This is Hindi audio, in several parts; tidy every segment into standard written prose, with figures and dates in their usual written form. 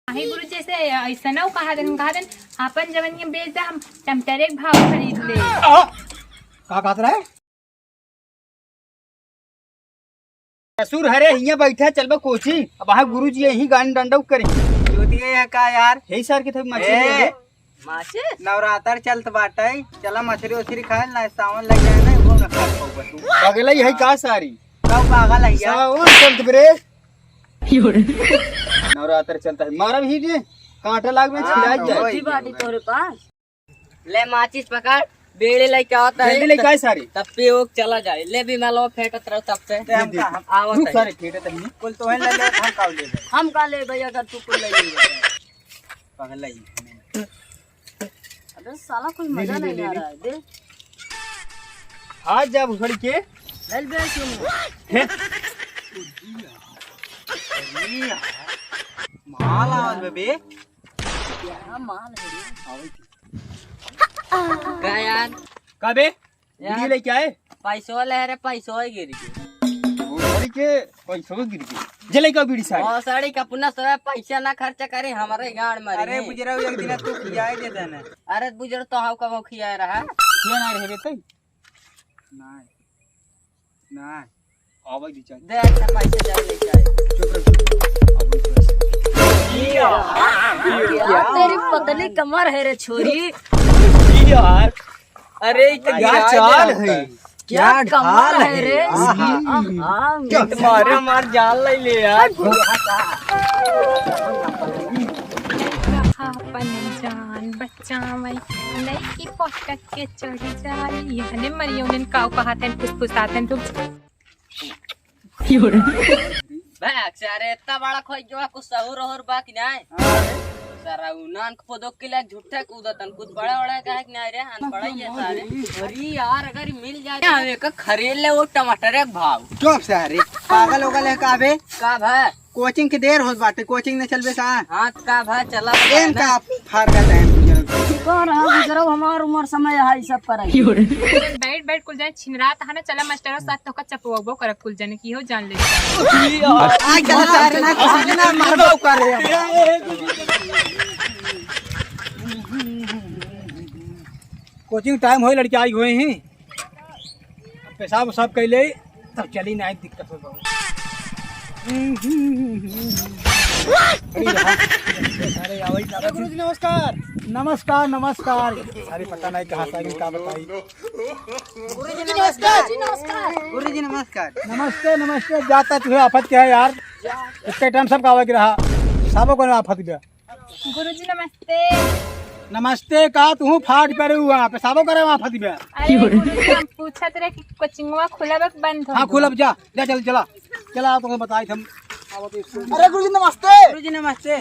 आहे गुरु जैसे ऐसा ना कहा देन अपन जवन बेच दे हम टमाटर एक भाव खरीद ले। का कहत रहे ससुर हरे हिया बैठा चलबा कोची अब वहां गुरुजी यही गान डंडौक करी जोतिए यहाँ का यार यही सर के थे मछली माछी नवरात्र चलत बाटे चला मछली उछली खाए ना सावन लग जाए ना वो ना खा पाऊँ तू अगला यही का सारी कब पागल है यार सावन चलत बरे नवरात्र चलता है मारा भी दे कांटा लाग में छिला जाए बाटी तोरे पास ले माचिस पकड़ बेड़े ले क्या होता है ले काय सारी तब पे वो चला जाए ले भी मालो फेंकत रहो तब से आवत सारे फेटे तनी कुल तो है ले ले हम का ले हम का ले भैया अगर तू कुल ले पागल है अबे साला कोई मजा नहीं आ रहा है दे आज जा उछड़ी के ले बे सुन माल आवाज बेबे क्या माल है क्या यार काबे गिरी ले क्या है पैसो ले रे पैसो ही गिर गई उछड़ी के पैसो गिर के जले का बीड़ी सारी ओ साड़ी का पुना सब पैसा ना खर्चा करे हमारे गाड़ मारे अरे बुजरा एक दिन तू खियाई दे देना अरे बुजर तो हाउ का खिया रहा ये ना रहबे तई ना ना आवे दी चाहिए दे अच्छा पैसा जा ले जाए यार तेरी पतली कमर है रे छोरी यार अरे क्या चाल है क्या कमर है रे क्या मारे मार जान ले यार अपन जान बच्चा मई नहीं की पटक के चढ़ जाए यहने मरियो दिन काव कहतन फुसफुसातन तुम अरे इतना बड़ा खोई जो कुछ सहूर और बाकी नहीं सारा उनान को दो किला झूठे कूदतन कुछ बड़ा बड़ा का है कि नहीं रे हम पड़ा ही है सारे अरे यार अगर मिल जाए हमें का खरीद ले वो टमाटर एक भाव चुप सारे पागल हो गए काबे का भाई कोचिंग के देर होत बाटे कोचिंग ने चलबे सा हां का भाई चला एम का फार का टाइम कर गुजरो हमार उम्र समय है सब करे बैठ बैठ कुल जाए छिनरात हना चला मास्टर साथ तो का चपवबो करब कुल जने की हो जान ले आ चला सारे ना मारबो करे कोचिंग टाइम होई लड़के आई हुए हैं पेशाब सब कैले तब चली नहीं दिक्कत हो गुरुजी नमस्कार नमस्कार नमस्कार सारी पता नहीं कहाँ से क्या बताई गुरुजी नमस्कार गुरुजी नमस्कार नमस्ते नमस्ते जाता तुझे आफत क्या है यार इसके टाइम सब कावा रहा सबको को आफत गया गुरुजी नमस्ते नमस्ते का तू फाट करे हुआ पेशाबो करे आफत गया अरे गुरुजी हम पूछत रहे कि कोचिंगवा खुला बंद हो हाँ खुलब जा जा चल चला चला तो बताई हम अरे गुरुजी नमस्ते गुरुजी नमस्ते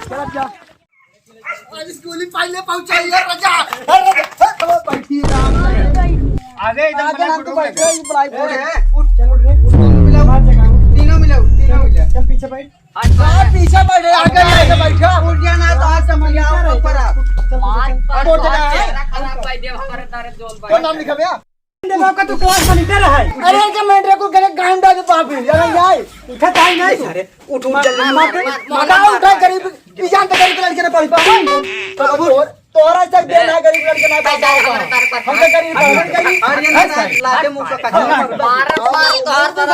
चला जा स्कूल पहले पहुंचाइए रजा आगे इधर तीनों मिला चल पीछे बैठ पीछे बैठे आगे बैठा उठ जाना तो आज समझ आओ ऊपर कौन नाम लिखा भैया देखो का तू क्लास मॉनिटर है अरे जब मैं को गले गांडा के पापी जरा जाए उठा टाइम नहीं अरे उठ जल्दी मगा उठा गरीब पिजान तो गरीब लड़के ने पढ़ी पाओ तोरा से दे ना गरीब लड़के ना पाओ हम तो गरीब और ये लाते मुंह पे मार मार तोर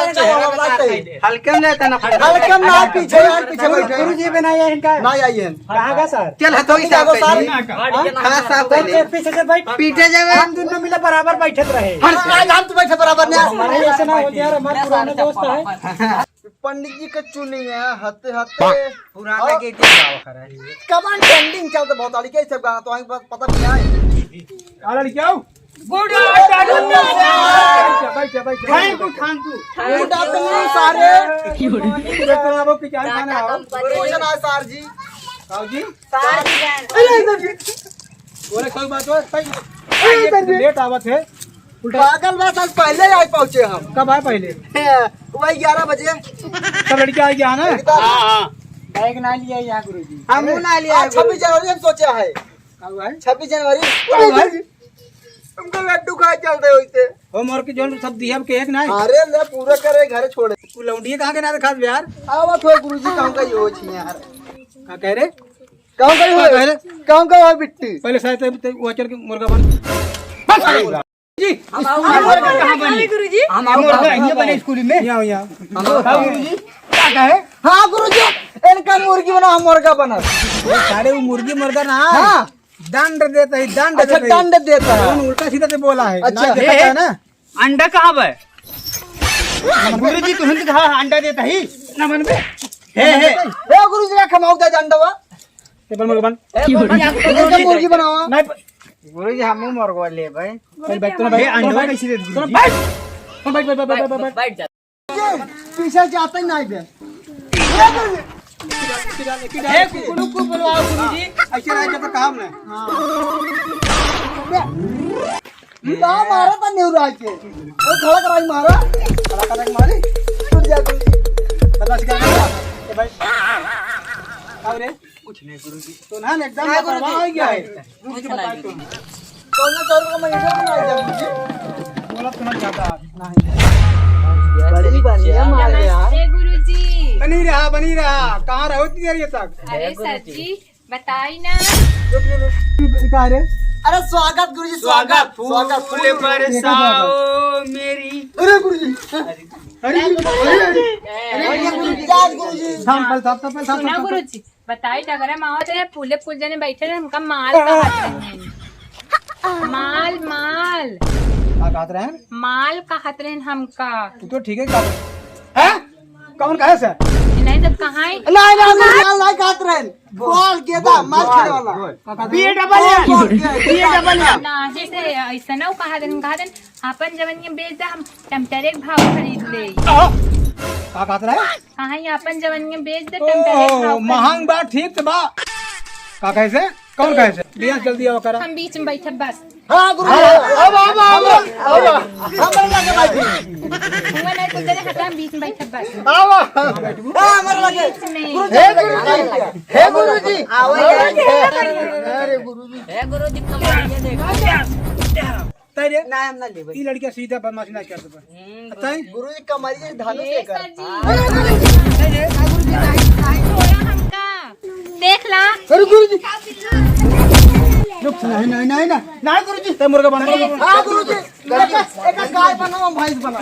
हल्के में लेता ना हल्के में ना पीछे यार पीछे बैठे गुरुजी बनाया इनका ना आइए कहां का सर चल हथो ही साहब हां साहब पीछे से बैठ पीछे जावे हम दोनों मिले बराबर बैठत रहे आज हम तो बैठे बराबर ने हमारे ऐसे ना होते यार हमारे पुराने दोस्त है पंडित जी का चुनी है हते हते पुराना के गावा खरा है कमान ट्रेंडिंग चलते बहुत आली के सब गाना तो हमें पता नहीं है आला क्या गुड आफ्टरनून खान तू गुड आफ्टरनून सारे देखो अब क्या खाना हो भोजन है सर जी साहब जी अरे इधर जी बोले कोई बात हो लेट आवत है पागल बात आज पहले आई पहुंचे हम कब आए पहले वही 11 बजे सब लड़के आ गया ना बैग ना लिया यहाँ गुरुजी हम ना लिया 26 जनवरी हम सोचा है कब है 26 जनवरी तुमको लड्डू खा चलते होते होमवर्क जो सब दिया के एक ना अरे ले पूरा करे घर छोड़े वो लौंडी कहाँ के ना खास यार आवा थोड़े गुरुजी कहूं का यो छी यार का कह रे कहूं का का कह रे कहूं का हो बिट्टी पहले शायद वो चल के मुर्गा बन बस जी हम मुर्गा कहां बनी गुरुजी हम मुर्गा ये बने स्कूल में यहाँ गुरुजी क्या कहे हां गुरुजी इनका मुर्गी बना हम मुर्गा बना सारे वो मुर्गी मुर्गा ना हां दंड देता है दंड अच्छा दंड देता है उल्टा सीधा से बोला है अच्छा, ना देखा है ना अंडा कहां है गुरुजी तुहन कहा अंडा देता ही ना बन बे हे गुरुजी का खमाउता अंडा टेबल मुर्गा बन गुरुजी मुर्गी बनावा नहीं गुरुजी हम मुर्गा ले भाई पहले बैठ तो भाई अंडा कैसे दे तू बैठ बैठ बैठ बैठ बैठ जा पीछे जाता ही नहीं बे हे कुकुड़ू को बुलवाओ गुरुजी ऐसे रह के तो काम ना ना मारा था नेवरा के वो खड़ा कराई मारा खड़ा कर मारे टूट जा गुरुजी बदमाश कर ए भाई आओ रे कुछ नहीं गुरुजी तो ना एकदम लापरवाह हो गया है रुक के बताओ तुम कौन सा का मैं इधर नहीं जा गुरुजी बोला तुम्हें ज्यादा नहीं बड़ी बनिया मार यार नमस्ते गुरुजी। बनी रहा कहाँ रहो इतनी देर ये तक अरे सर जी बताई ना। कहा रे अरे स्वागत गुरुजी स्वागत फूले बरसाओ मेरी अरे गुरुजी अरे गुरुजी जाज गुरुजी सुना गुरुजी बताई डगरा माओ तेरे पूले पुल जने बैठे रहे हमका माल कहत रहे माल माल कहत रहे माल कहत रहे हमका। तू तो ठीक है हैं कौन कहे से नहीं जब कहाँ है नहीं खात रहे बॉल गेदा मार खेले वाला बी डबल नाही से ऐसा ना कहा देन अपन जवन के बेच दे हम टमटरे भाव खरीद ले का कहत रहे कहाँ ही अपन जवन के बेच दे टमटरे भाव महंग बा ठीक तो बा का कहे से कौन कहे से लिया जल्दी आओ करा हम बीच में बैठे बस हां गुरुजी अब हम लगे बैठी हुआ नहीं कुछ देर हटा हम बीच में बैठे बस हमर लगे बीच में हे गुरुजी अरे गुरुजी हे गुरुजी कमाइए देखो तेरे ना हम ना लेबे ई लड़का सीधा बदमाशी ना कर दे अच्छा गुरुजी कमाइए धानो ये से सर कर जी थोड़ा हमका देख ला अरे गुरुजी रुक नहीं गुरुजी ते मुर्गा बना हां गुरुजी एक गाय बनाओ हम भैंस बना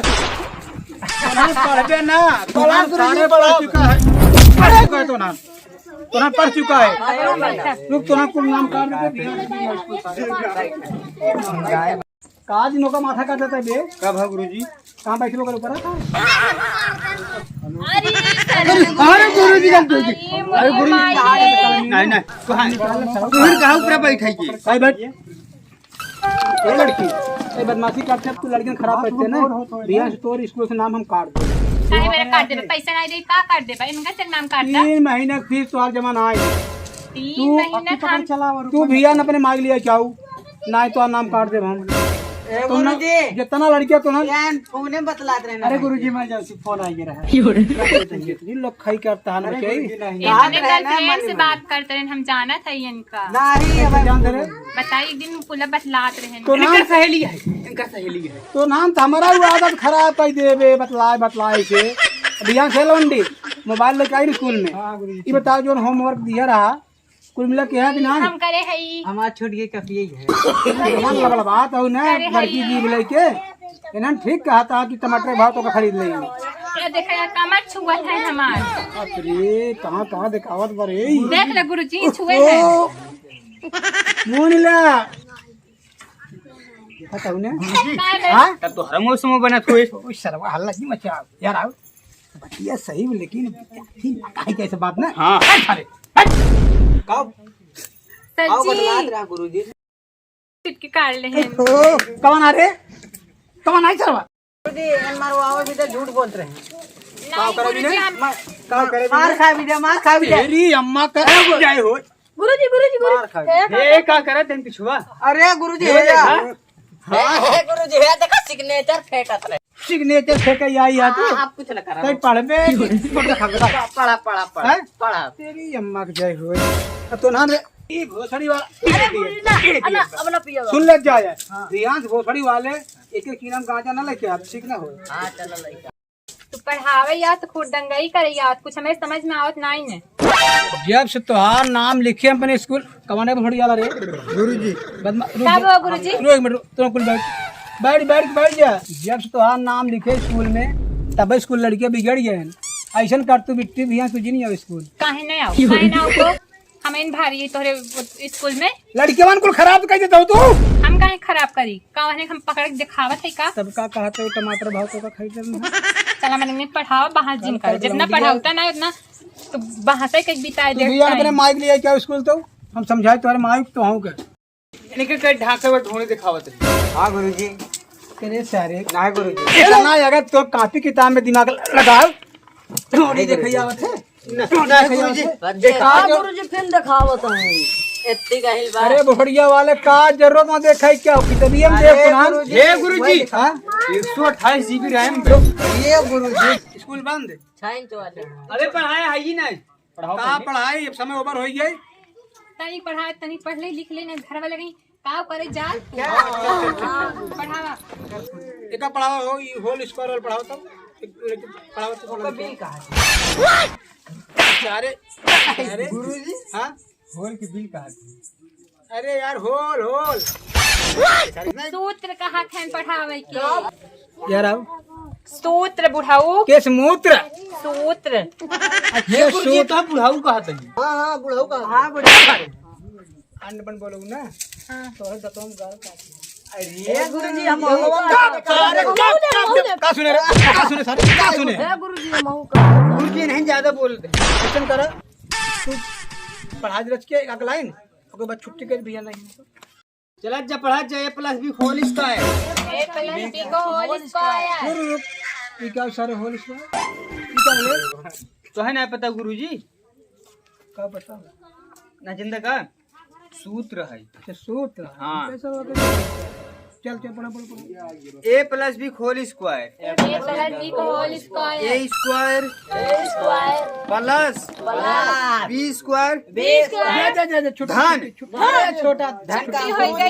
पढ़बे ना बड़ा गुरुजी सारे पढ़ चुका है पढ़ चुका है तो ना पढ़ चुका है रुक तो ना कुल नाम काट दे काज नौका माथा काट देता है बे कब है गुरुजी कहाँ बैठे लोग ऊपर अरे अरे गुरुजी अरे गुरुजी नहीं कहाँ ऊपर बैठे की भाई बैठ ये लड़की ये बदमाशी करते तू लड़कियां खराब करते ना रिया से तोर स्कूल से नाम हम काट दे काहे मेरा काट दे पैसा नहीं दे का काट दे भाई इनका से नाम काट दा 3 महीने फीस तो जमा ना आए 3 महीना खान तू भैया न अपने मांग लिया चाहू ना तो नाम काट दे हम गुरुजी जितना लड़कियां तो ना यान फोन में बतलात रहे अरे गुरुजी इमरजेंसी फोन आ गया रहा ये लोग खाई करता है ना इतने गर्लफ्रेंड से बात करते रहे हम जाना था इनका नहीं अब जान दे रे बताइए एक दिन पुला बतलात रहे तो नाम सहेली है इनका सहेली है तो नाम तो हमारा वो आदत खराब कर देवे बतलाए से ध्यान से लौंडी मोबाइल लेके आई स्कूल में ये बताओ जो होमवर्क दिया रहा कुल मिला के है कि ना हम करे हई हमार छोड़ के कफिए है मन लगल बात हो ना लड़की जीव लेके इन्हन ठीक कहा था कि टमाटर भाव तो का खरीद लेंगे ये देखा यार कमर छुआ है हमार अरे कहाँ दिखावत बरे देख ले गुरुजी छुए हैं मुंह ला देखा था उन्हें हां तब तो हर मौसम बना थोए ओ सरवा हल्ला की मचा यार आओ बतिया सही लेकिन काहे कैसे बात ना हां अरे कब सर जी रहा गुरुजी चिटके काट ले हैं कौन आ रे कौन आई सरवा गुरुजी इन मारो आवे भी तो झूठ बोल रहे हैं नहीं गुरुजी हम का करे मार खा भी दे तेरी अम्मा का जाए हो गुरुजी ए का करे तेन पिछुआ अरे गुरुजी है या हे गुरुजी हे देखो सिग्नेचर फेंकत रहे सिग्नेचर फेंके आई आ तू आप कुछ ना करा कहीं पढ़बे पढ़ खा पढ़ा तेरी अम्मा के जय हो तो ना रे ई भोसड़ी वाला अब ना पियो सुन ले जाए रियांश भोसड़ी वाले एक एक कीनम गांजा ना लेके आप ठीक ना हो हां चलो लइका तू पढ़ावे या तो खुद दंगई करे या कुछ हमें समझ में आवत नहीं ने। जब से तोहार नाम लिखे अपने स्कूल कमाने में थोड़ी आला रे गुरुजी तब वो गुरुजी रुक एक मिनट तुम कुल बैठ जा। जब से तोहार नाम लिखे स्कूल में तब स्कूल लड़के बिगड़ गए। ऐसा कर तू बिट्टी भी तुझी नहीं आओ स्कूल काहे नहीं आओ तो हमें भारी है तोहरे स्कूल में लड़के वन कुल खराब कर देता हूँ तू। हम काहे खराब करी काहे हम पकड़ के दिखावत है का सबका कहते हो टमाटर भाव तो का खरीदे चला मैंने पढ़ाओ बाहर जिन कर जितना पढ़ाता ना उतना तो बाहर से कहीं बिताए दे भैया ने माइक लिया क्या स्कूल तो हम समझाए तुम्हारे माइक तो हूँ के ढाके हुए ढोने दिखावत है। हाँ गुरुजी तेरे सारे ना गुरुजी ना अगर तो कॉपी किताब में दिमाग लगाओ ढोने देखिए आवत है गुरुजी फिर दिखावत हूँ इतनी कहिल बा। अरे बढ़िया वाले का जरूरत ना देखा क्या कितनी हम देख पुरान हे गुरुजी 128 GB रैम ये गुरुजी स्कूल बंद छाइन तो वाले अरे पढ़ाए है ही नहीं पढ़ाओ पढ़ाई समय ओवर हो गई तनी पढ़ा तनी पढ़ ले लिख ले ना घर वाले कहीं का करे जा पढ़ावा एक पढ़ाओ हो होल स्क्वायर और पढ़ाओ तब पढ़ाओ तो बिल कहां अरे अरे गुरुजी हां होल की बिल कहां अरे यार होल सूत्र कहा थे पढ़ावे के यार आओ सूत्र बुढ़ाऊ केस मूत्र सूत्र ये सूत्र बुढ़ाऊ कहा था हां बुढ़ऊ का हां बुढ़ाऊ अनपन बोलो ना हां तो दतों गाल काट अरे गुरुजी हम का सुने रे का सुने सारे का सुने गुरुजी हम का गुरुजी नहीं ज्यादा बोलते क्वेश्चन कर तू पढ़ा रच के एक लाइन ओके बाद छुट्टी कर भैया नहीं चला जा पढ़ा जा A+B होल स्क्वायर A+B को होल स्क्वायर ये क्या सारे होल स्क्वायर ये क्या बोले तो है ना पता गुरुजी का पता ना जिंदा का सूत्र है सूत्र हाँ चल पढ़ा A+B होल स्क्वायर A+B को whole square A square plus B square जा छोटा धन छुट्टी हो गई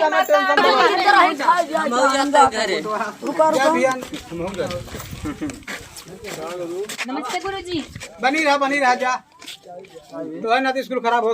नमस्ते गुरुजी बनी रहा जा तो है ना तो स्कूल खराब हो